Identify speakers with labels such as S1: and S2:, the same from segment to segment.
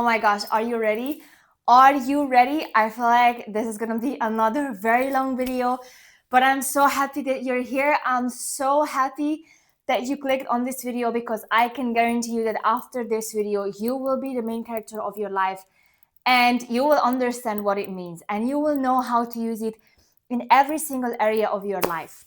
S1: Oh my gosh, are you ready? Are you ready? I feel like this is gonna be another very long video, but I'm so happy that you're here. I'm so happy that you clicked on this video because I can guarantee you that after this video, you will be the main character of your life and you will understand what it means and you will know how to use it in every single area of your life.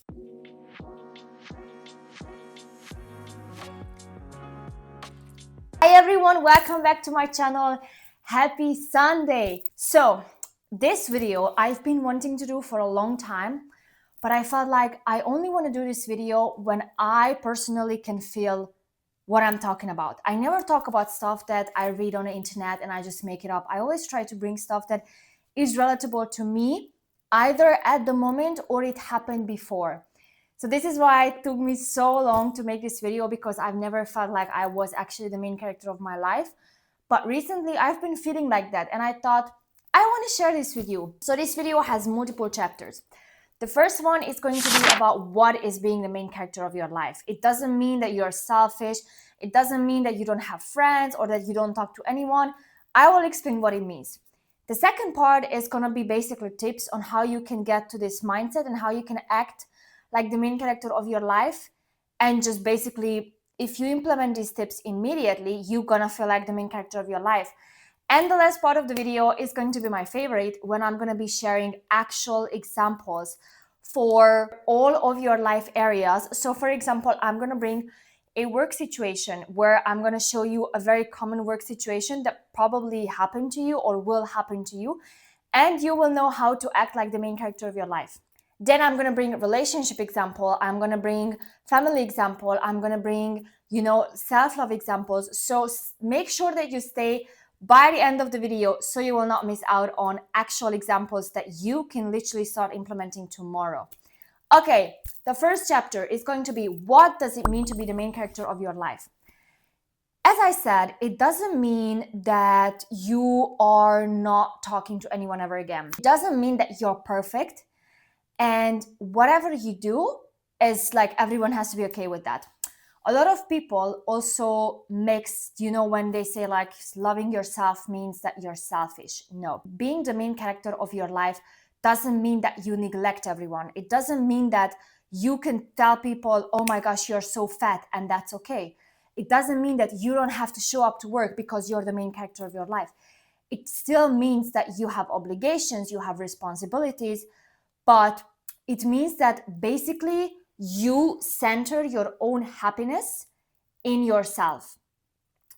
S1: Hi everyone, welcome back to my channel. Happy Sunday. So this video I've been wanting to do for a long time, but I felt like I only want to do this video when I personally can feel what I'm talking about. I never talk about stuff that I read on the internet and I just make it up. I always try to bring stuff that is relatable to me, either at the moment or it happened before. So this is why it took me so long to make this video, because I've never felt like I was actually the main character of my life. But recently I've been feeling like that and I thought I want to share this with you. So this video has multiple chapters. The first one is going to be about what is being the main character of your life. It doesn't mean that you're selfish. It doesn't mean that you don't have friends or that you don't talk to anyone. I will explain what it means. The second part is going to be basically tips on how you can get to this mindset and how you can act like the main character of your life. And just basically, if you implement these tips immediately, you're gonna feel like the main character of your life. And the last part of the video is going to be my favorite, when I'm gonna be sharing actual examples for all of your life areas. So for example, I'm gonna bring a work situation where I'm gonna show you a very common work situation that probably happened to you or will happen to you, and you will know how to act like the main character of your life. Then I'm going to bring a relationship example. I'm going to bring family example. I'm going to bring, self-love examples. So make sure that you stay by the end of the video so you will not miss out on actual examples that you can literally start implementing tomorrow. Okay, the first chapter is going to be, what does it mean to be the main character of your life? As I said, it doesn't mean that you are not talking to anyone ever again. It doesn't mean that you're perfect. And whatever you do is like, everyone has to be okay with that. A lot of people also mix, when they say like loving yourself means that you're selfish. No, being the main character of your life doesn't mean that you neglect everyone. It doesn't mean that you can tell people, oh my gosh, you're so fat, and that's okay. It doesn't mean that you don't have to show up to work because you're the main character of your life. It still means that you have obligations, you have responsibilities, but it means that basically you center your own happiness in yourself.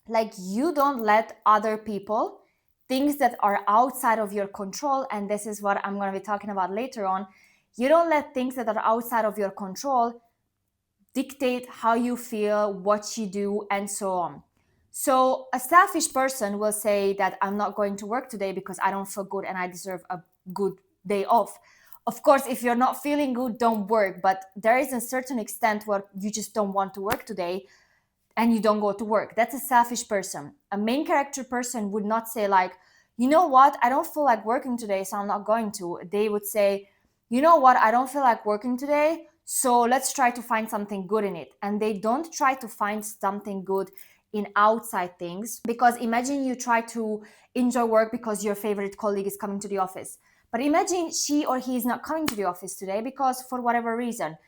S1: Like, you don't let other people, things that are outside of your control, and this is what I'm going to be talking about later on, you don't let things that are outside of your control dictate how you feel, what you do, and so on. So a selfish person will say that I'm not going to work today because I don't feel good and I deserve a good day off. Of course, if you're not feeling good, don't work. But there is a certain extent where you just don't want to work today and you don't go to work. That's a selfish person. A main character person would not say like, you know what, I don't feel like working today, so I'm not going to. They would say, you know what, I don't feel like working today, so let's try to find something good in it. And they don't try to find something good in outside things, because imagine you try to enjoy work because your favorite colleague is coming to the office. But imagine she or he is not coming to the office today because for whatever reason.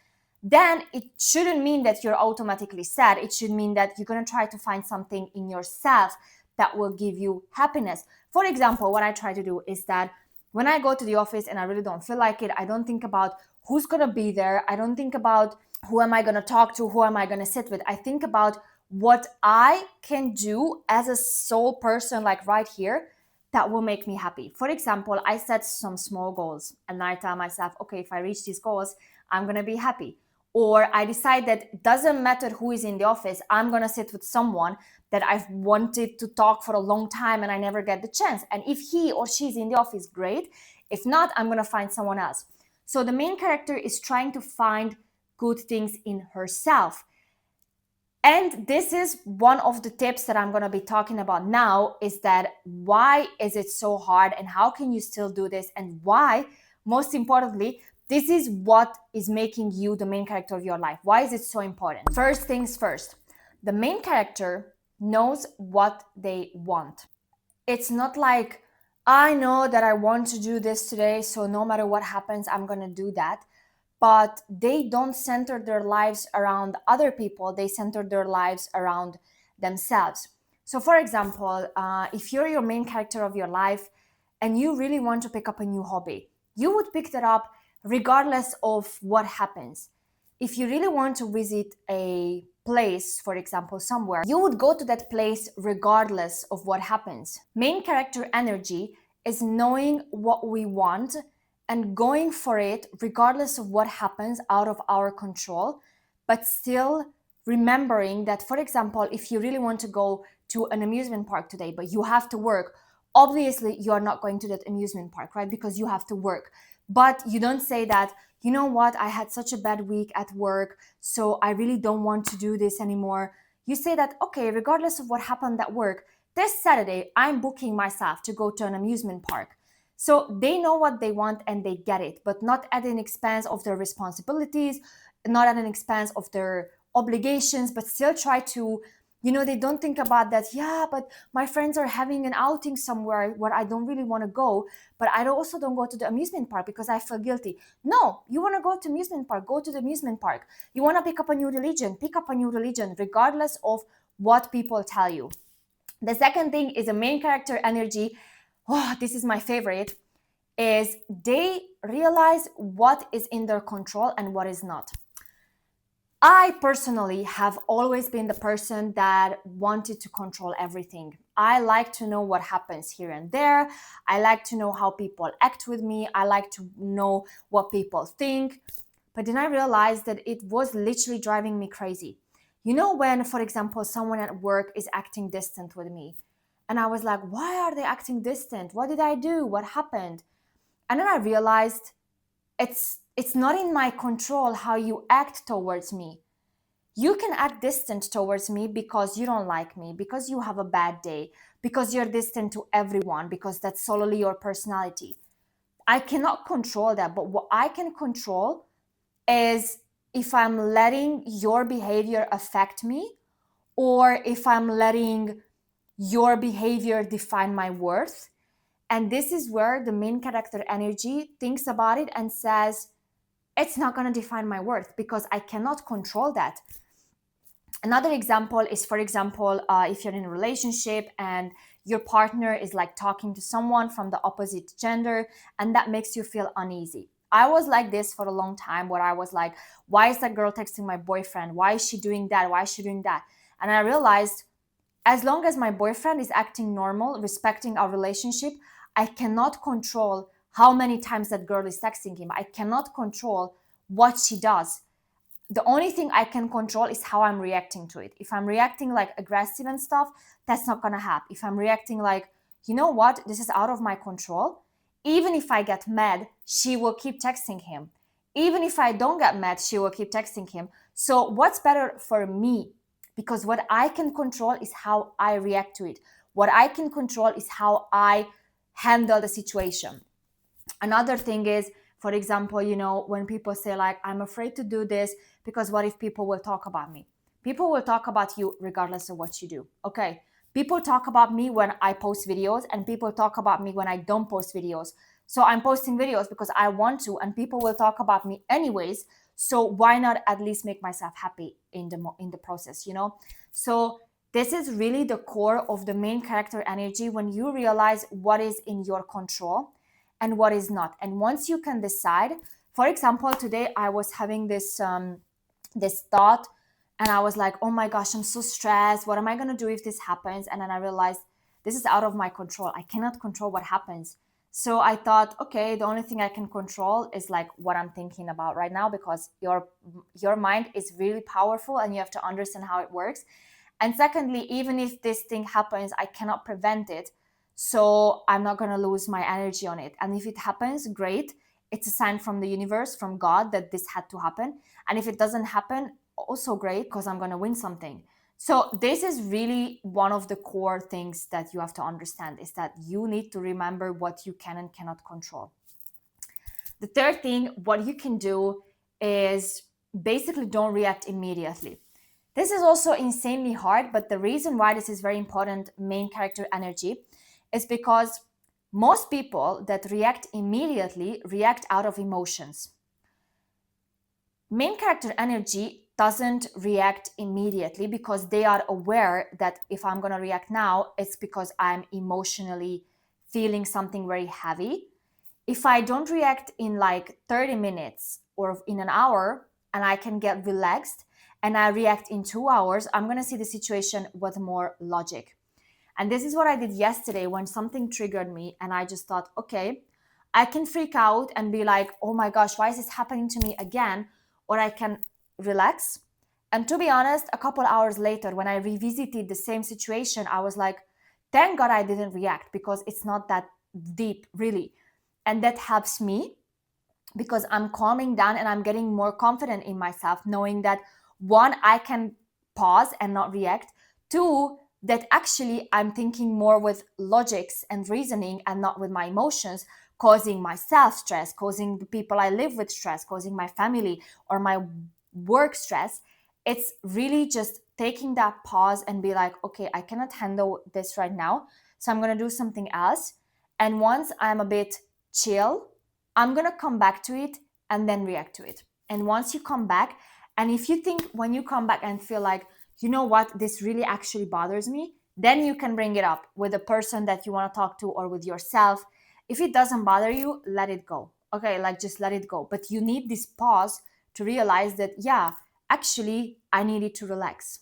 S1: Then it shouldn't mean that you're automatically sad. It should mean that you're going to try to find something in yourself that will give you happiness. For example, what I try to do is that when I go to the office and I really don't feel like it, I don't think about who's going to be there. I don't think about who am I going to talk to, who am I going to sit with. I think about what I can do as a sole person, like right here, that will make me happy. For example, I set some small goals and I tell myself, okay, if I reach these goals, I'm going to be happy. Or I decide that it doesn't matter who is in the office, I'm going to sit with someone that I've wanted to talk for a long time and I never get the chance. And if he or she's in the office, great. If not, I'm going to find someone else. So the main character is trying to find good things in herself. And this is one of the tips that I'm going to be talking about now, is that why is it so hard and how can you still do this, and why, most importantly, this is what is making you the main character of your life. Why is it so important? First things first, the main character knows what they want. It's not like, I know that I want to do this today, so no matter what happens, I'm going to do that. But they don't center their lives around other people, they center their lives around themselves. So, for example, if you're your main character of your life and you really want to pick up a new hobby, you would pick that up regardless of what happens. If you really want to visit a place, for example, somewhere, you would go to that place regardless of what happens. Main character energy is knowing what we want and going for it regardless of what happens out of our control, but still remembering that, for example, if you really want to go to an amusement park today, but you have to work, obviously you are not going to that amusement park, right? Because you have to work. But you don't say that, you know what, I had such a bad week at work, so I really don't want to do this anymore. You say that, okay, regardless of what happened at work, this Saturday, I'm booking myself to go to an amusement park. So they know what they want and they get it, but not at an expense of their responsibilities, not at an expense of their obligations, but still try to, they don't think about that. Yeah, but my friends are having an outing somewhere where I don't really want to go, but I also don't go to the amusement park because I feel guilty. No, you want to go to amusement park, go to the amusement park. You want to pick up a new religion, pick up a new religion, regardless of what people tell you. The second thing is a main character energy. Oh, this is my favorite, is they realize what is in their control and what is not. I personally have always been the person that wanted to control everything. I like to know what happens here and there. I like to know how people act with me. I like to know what people think. But then I realized that it was literally driving me crazy. You know, when, for example, someone at work is acting distant with me, and I was like, why are they acting distant? What did I do? What happened? And then I realized it's not in my control how you act towards me. You can act distant towards me because you don't like me, because you have a bad day, because you're distant to everyone, because that's solely your personality. I cannot control that, but what I can control is if I'm letting your behavior affect me, or if I'm letting your behavior define my worth. And this is where the main character energy thinks about it and says, it's not going to define my worth because I cannot control that. Another example is, for example, if you're in a relationship and your partner is like talking to someone from the opposite gender, and that makes you feel uneasy. I was like this for a long time, where I was like, why is that girl texting my boyfriend? Why is she doing that? Why is she doing that? And I realized, as long as my boyfriend is acting normal, respecting our relationship, I cannot control how many times that girl is texting him. I cannot control what she does. The only thing I can control is how I'm reacting to it. If I'm reacting like aggressive and stuff, that's not gonna happen. If I'm reacting like, you know what, this is out of my control, even if I get mad, she will keep texting him. Even if I don't get mad, she will keep texting him. So what's better for me? Because what I can control is how I react to it. What I can control is how I handle the situation. Another thing is, for example, when people say like, I'm afraid to do this because what if people will talk about me? People will talk about you regardless of what you do. Okay. People talk about me when I post videos, and people talk about me when I don't post videos. So I'm posting videos because I want to, and people will talk about me anyways. So why not at least make myself happy in the process, So this is really the core of the main character energy, when you realize what is in your control and what is not. And once you can decide, for example, today I was having this thought, and I was like, oh my gosh, I'm so stressed. What am I going to do if this happens? And then I realized this is out of my control. I cannot control what happens. So I thought, okay, the only thing I can control is like what I'm thinking about right now, because your mind is really powerful and you have to understand how it works. And secondly, even if this thing happens, I cannot prevent it. So I'm not going to lose my energy on it. And if it happens, great. It's a sign from the universe, from God, that this had to happen. And if it doesn't happen, also great, because I'm going to win something. So this is really one of the core things that you have to understand, is that you need to remember what you can and cannot control. The third thing, what you can do is basically don't react immediately. This is also insanely hard, but the reason why this is very important, main character energy, is because most people that react immediately react out of emotions. Main character energy doesn't react immediately because they are aware that if I'm going to react now, it's because I'm emotionally feeling something very heavy. If I don't react in like 30 minutes or in an hour and I can get relaxed and I react in 2 hours, I'm going to see the situation with more logic. And this is what I did yesterday when something triggered me and I just thought, okay, I can freak out and be like, oh my gosh, why is this happening to me again? Or I can relax. And to be honest, a couple hours later, when I revisited the same situation, I was like, thank God I didn't react because it's not that deep, really. And that helps me because I'm calming down and I'm getting more confident in myself, knowing that one, I can pause and not react. Two, that actually I'm thinking more with logics and reasoning and not with my emotions, causing myself stress, causing the people I live with stress, causing my family or my work stress. It's really just taking that pause and be like, okay, I cannot handle this right now, so I'm going to do something else. And once I'm a bit chill, I'm going to come back to it and then react to it. And once you come back, and if you think when you come back and feel like, you know what, this really actually bothers me, then you can bring it up with the person that you want to talk to or with yourself. If it doesn't bother you, let it go. Okay, like just let it go. But you need this pause to realize that, yeah, actually, I needed to relax.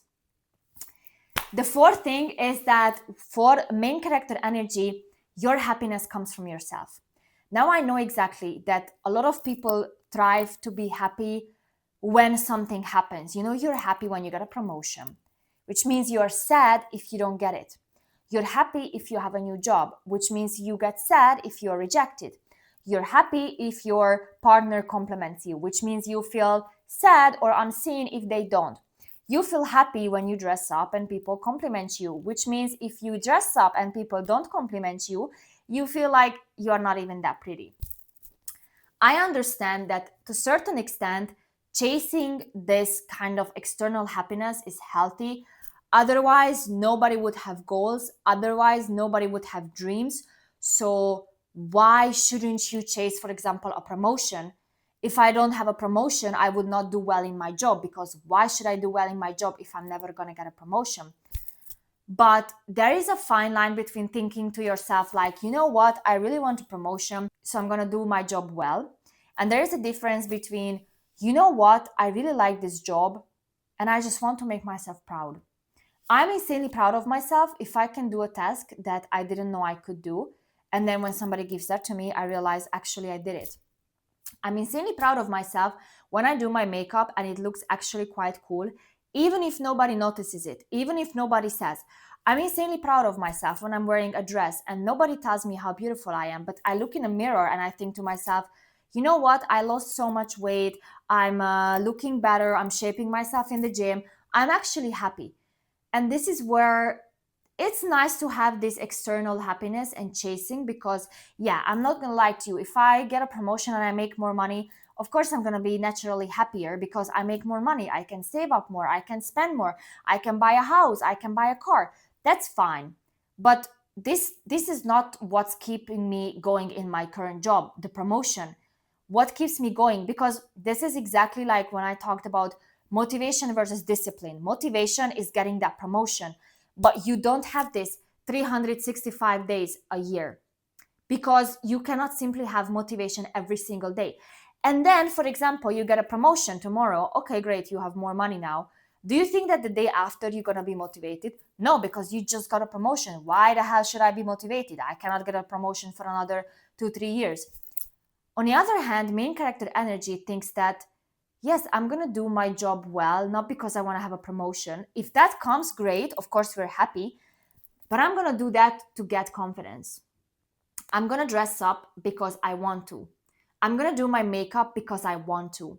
S1: The fourth thing is that for main character energy, your happiness comes from yourself. Now I know exactly that a lot of people thrive to be happy when something happens. You know, you're happy when you get a promotion, which means you're sad if you don't get it. You're happy if you have a new job, which means you get sad if you're rejected. You're happy if your partner compliments you, which means you feel sad or unseen if they don't. You feel happy when you dress up and people compliment you, which means if you dress up and people don't compliment you, you feel like you're not even that pretty. I understand that to a certain extent, chasing this kind of external happiness is healthy. Otherwise, nobody would have goals. Otherwise, nobody would have dreams. So, why shouldn't you chase, for example, a promotion? If I don't have a promotion, I would not do well in my job, because why should I do well in my job if I'm never going to get a promotion? But there is a fine line between thinking to yourself, like, you know what, I really want a promotion, so I'm going to do my job well. And there is a difference between, you know what, I really like this job and I just want to make myself proud. I'm insanely proud of myself if I can do a task that I didn't know I could do. And then when somebody gives that to me, I realize actually I did it. I'm insanely proud of myself when I do my makeup and it looks actually quite cool, even if nobody notices it, even if nobody says. I'm insanely proud of myself when I'm wearing a dress and nobody tells me how beautiful I am, but I look in a mirror and I think to myself, you know what, I lost so much weight, I'm looking better, I'm shaping myself in the gym, I'm actually happy. And this is where it's nice to have this external happiness and chasing, because yeah, I'm not gonna lie to you, if I get a promotion and I make more money, of course I'm gonna be naturally happier because I make more money, I can save up more, I can spend more, I can buy a house, I can buy a car. That's fine. But this is not what's keeping me going in my current job, the promotion. What keeps me going, because this is exactly like when I talked about motivation versus discipline. Motivation is getting that promotion, but you don't have this 365 days a year, because you cannot simply have motivation every single day. And then, for example, you get a promotion tomorrow. Okay, great, you have more money now. Do you think that the day after you're going to be motivated? No, because you just got a promotion. Why the hell should I be motivated? I cannot get a promotion for another 2-3 years. On the other hand, main character energy thinks that, yes, I'm going to do my job well, not because I want to have a promotion. If that comes, great, of course we're happy, but I'm going to do that to get confidence. I'm going to dress up because I want to. I'm going to do my makeup because I want to.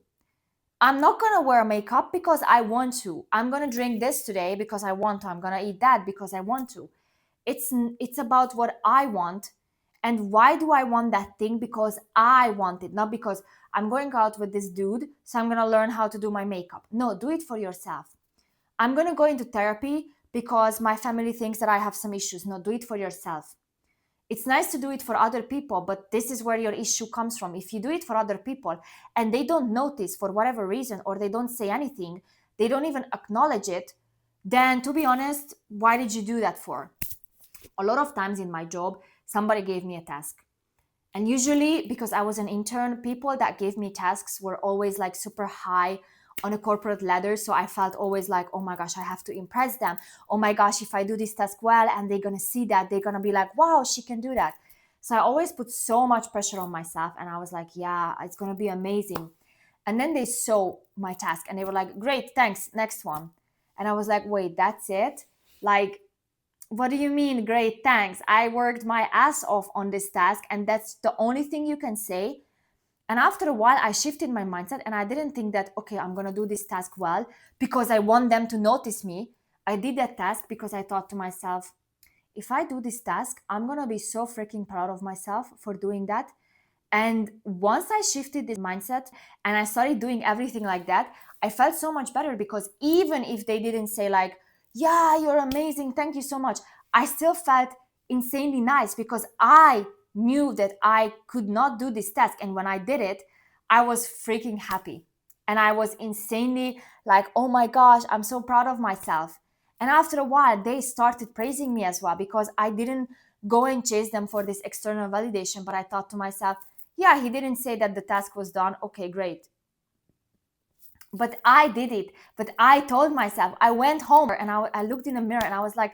S1: I'm not going to wear makeup because I want to. I'm going to drink this today because I want to. I'm going to eat that because I want to. It's about what I want. And why do I want that thing? Because I want it, not because I'm going out with this dude, so I'm going to learn how to do my makeup. No, do it for yourself. I'm going to go into therapy because my family thinks that I have some issues. No, do it for yourself. It's nice to do it for other people, but this is where your issue comes from. If you do it for other people and they don't notice for whatever reason, or they don't say anything, they don't even acknowledge it, then to be honest, why did you do that for? A lot of times in my job, somebody gave me a task. And usually, because I was an intern, people that gave me tasks were always like super high on a corporate ladder. So I felt always like, oh my gosh, I have to impress them. Oh my gosh, if I do this task well and they're going to see that, they're going to be like, wow, she can do that. So I always put so much pressure on myself. And I was like, yeah, it's going to be amazing. And then they saw my task and they were like, great, thanks, next one. And I was like, wait, that's it? Like, what do you mean? Great, thanks. I worked my ass off on this task, and that's the only thing you can say. And after a while, I shifted my mindset and I didn't think that, okay, I'm going to do this task well because I want them to notice me. I did that task because I thought to myself, if I do this task, I'm going to be so freaking proud of myself for doing that. And once I shifted this mindset and I started doing everything like that, I felt so much better, because even if they didn't say like, yeah, you're amazing, thank you so much, I still felt insanely nice because I knew that I could not do this task. And when I did it, I was freaking happy. And I was insanely like, oh my gosh, I'm so proud of myself. And after a while, they started praising me as well, because I didn't go and chase them for this external validation, but I thought to myself, yeah, he didn't say that the task was done. Okay, great. But I did it. But I told myself, I went home and I looked in the mirror and I was like,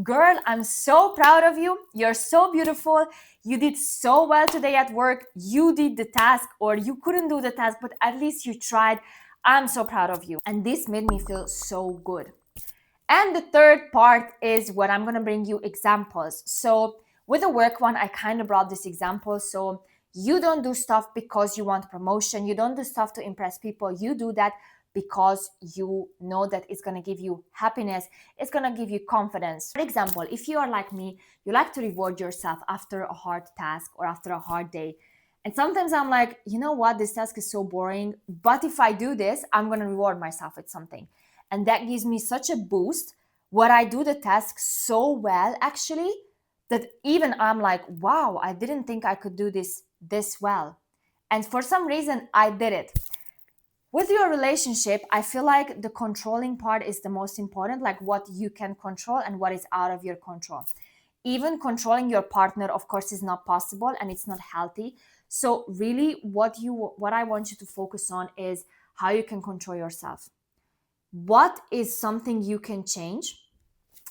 S1: girl, I'm so proud of you. You're so beautiful. You did so well today at work. You did the task, or you couldn't do the task, but at least you tried. I'm so proud of you. And this made me feel so good. And the third part is what I'm going to bring you examples. So with the work one, I kind of brought this example. So you don't do stuff because you want promotion. You don't do stuff to impress people. You do that because you know that it's going to give you happiness. It's going to give you confidence. For example, if you are like me, you like to reward yourself after a hard task or after a hard day. And sometimes I'm like, you know what, this task is so boring, but if I do this, I'm going to reward myself with something. And that gives me such a boost when I do the task so well, actually, that even I'm like, wow, I didn't think I could do this well. And for some reason, I did it. With your relationship, I feel like the controlling part is the most important, like what you can control and what is out of your control. Even controlling your partner, of course, is not possible and it's not healthy. So really what I want you to focus on is how you can control yourself. What is something you can change?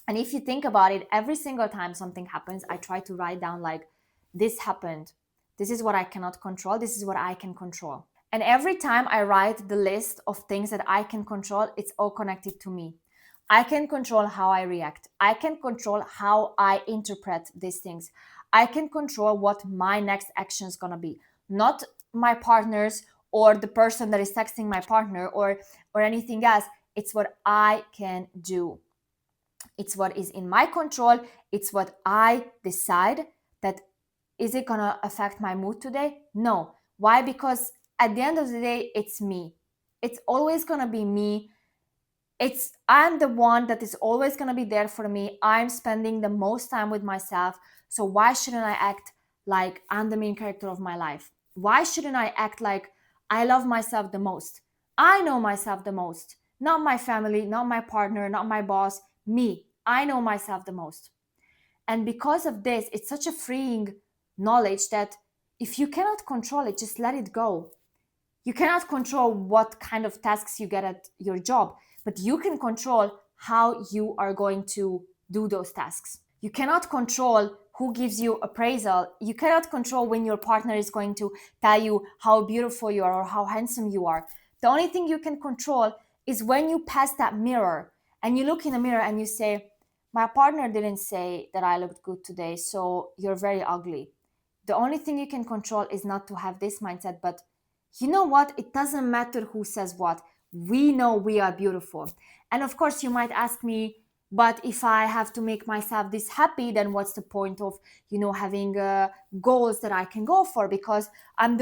S1: And if you think about it, every single time something happens, I try to write down like, this happened. This is what I cannot control. This is what I can control. And every time I write the list of things that I can control, it's all connected to me. I can control how I react. I can control how I interpret these things. I can control what my next action is going to be. Not my partner's or the person that is texting my partner or anything else. It's what I can do. It's what is in my control. It's what I decide that, is it going to affect my mood today? No. Why? Because at the end of the day, it's me. It's always going to be me. I'm the one that is always going to be there for me. I'm spending the most time with myself. So why shouldn't I act like I'm the main character of my life? Why shouldn't I act like I love myself the most? I know myself the most. Not my family, not my partner, not my boss, me. I know myself the most. And because of this, it's such a freeing knowledge that if you cannot control it, just let it go. You cannot control what kind of tasks you get at your job, but you can control how you are going to do those tasks. You cannot control who gives you appraisal. You cannot control when your partner is going to tell you how beautiful you are or how handsome you are. The only thing you can control is when you pass that mirror and you look in the mirror and you say, my partner didn't say that I looked good today, so you're very ugly. The only thing you can control is not to have this mindset, but you know what? It doesn't matter who says what. We know we are beautiful. And of course, you might ask me, but if I have to make myself this happy, then what's the point of, having goals that I can go for? Because I'm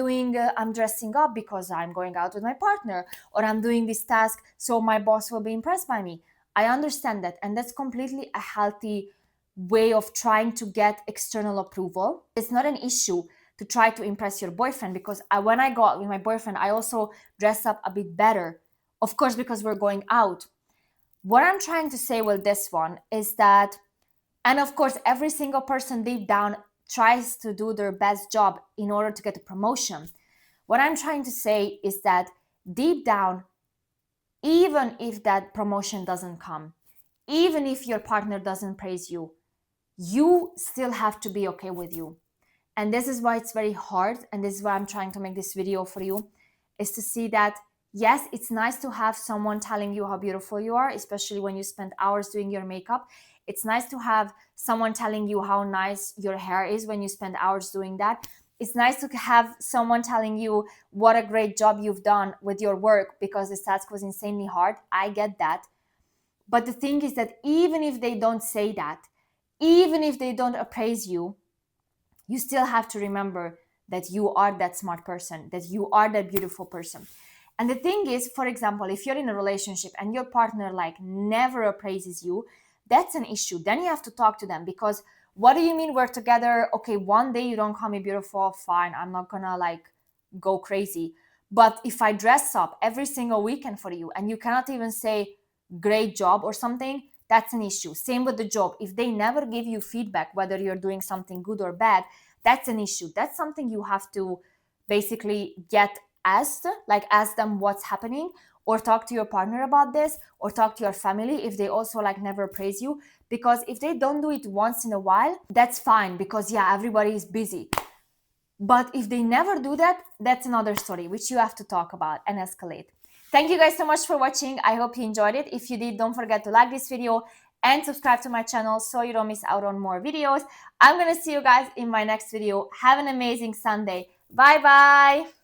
S1: dressing up because I'm going out with my partner, or I'm doing this task so my boss will be impressed by me. I understand that. And that's completely a healthy way of trying to get external approval. It's not an issue to try to impress your boyfriend, because when I go out with my boyfriend, I also dress up a bit better, of course, because we're going out. What I'm trying to say with this one is that, and of course, every single person deep down tries to do their best job in order to get a promotion. What I'm trying to say is that deep down, even if that promotion doesn't come, even if your partner doesn't praise you, you still have to be okay with you. And this is why it's very hard, and this is why I'm trying to make this video for you, is to see that yes, it's nice to have someone telling you how beautiful you are, especially when you spend hours doing your makeup. It's nice to have someone telling you how nice your hair is when you spend hours doing that. It's nice to have someone telling you what a great job you've done with your work because this task was insanely hard. I get that. But the thing is that even if they don't say that, even if they don't appraise you, you still have to remember that you are that smart person, that you are that beautiful person. And the thing is, for example, if you're in a relationship and your partner like never appraises you, that's an issue. Then you have to talk to them, because what do you mean we're together? Okay, one day you don't call me beautiful, fine, I'm not gonna like go crazy. But if I dress up every single weekend for you and you cannot even say great job or something, that's an issue. Same with the job. If they never give you feedback, whether you're doing something good or bad, that's an issue. That's something you have to basically get asked, like ask them what's happening, or talk to your partner about this, or talk to your family if they also like never praise you. Because if they don't do it once in a while, that's fine, because yeah, everybody is busy. But if they never do that, that's another story which you have to talk about and escalate. Thank you guys so much for watching. I hope you enjoyed it. If you did, don't forget to like this video and subscribe to my channel so you don't miss out on more videos. I'm gonna see you guys in my next video. Have an amazing Sunday. Bye bye.